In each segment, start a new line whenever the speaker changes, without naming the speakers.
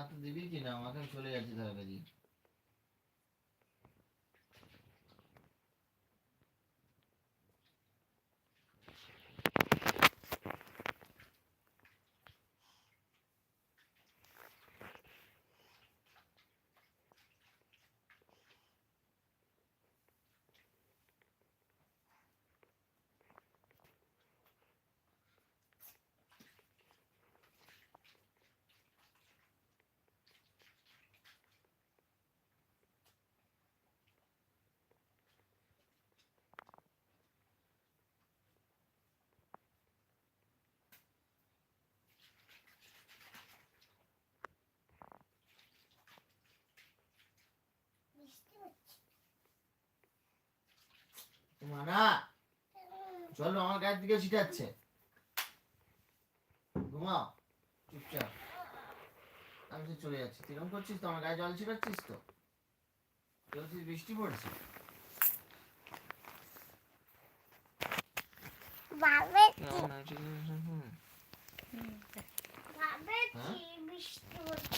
তো দিবি কি না? আমাকে চলে যাচ্ছে তাড়াতাড়ি। মানা চলো, আমার গায়ের দিকে ছিটাচ্ছে। ঘুমাও চুপচাপ। আমি তো চলে যাচ্ছি। তুই এরকম করছিস তো, আমার গায়ে জল ছিটাচ্ছিস তো। বলছিস বৃষ্টি পড়ছে।
বৃষ্টি হচ্ছে।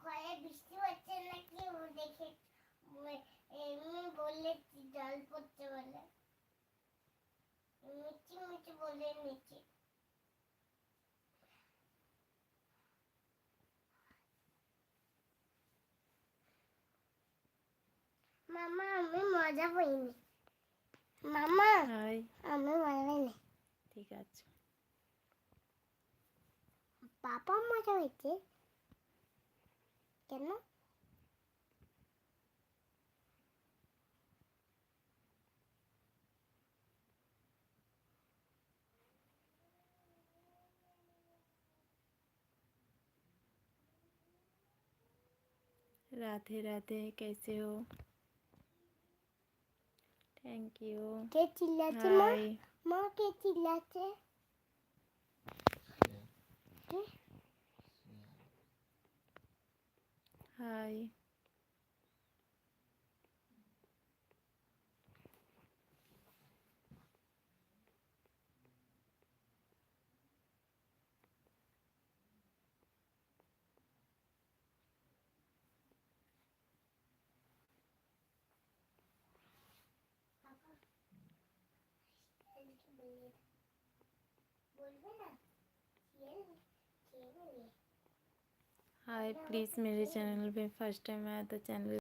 ঘরে বৃষ্টি হচ্ছে নাকি দেখে এমনি বললে জল পড়তে বলে মিচি মিচি বলে নিচে। মামা আমি মজা পাইনি। মামা আমি মজা পাইনি।
ঠিক আছে,
পাপা মজা হয়েছে কেন?
राधे राधे, कैसे हो? Thank you.
কে চিল্লাচ্ছে মা? মা কে চিল্লাচ্ছে?
हाय।
বলবে না
हाय, प्लीज़ मेरे चैनल पे फर्स्ट टाइम आया तो चैनल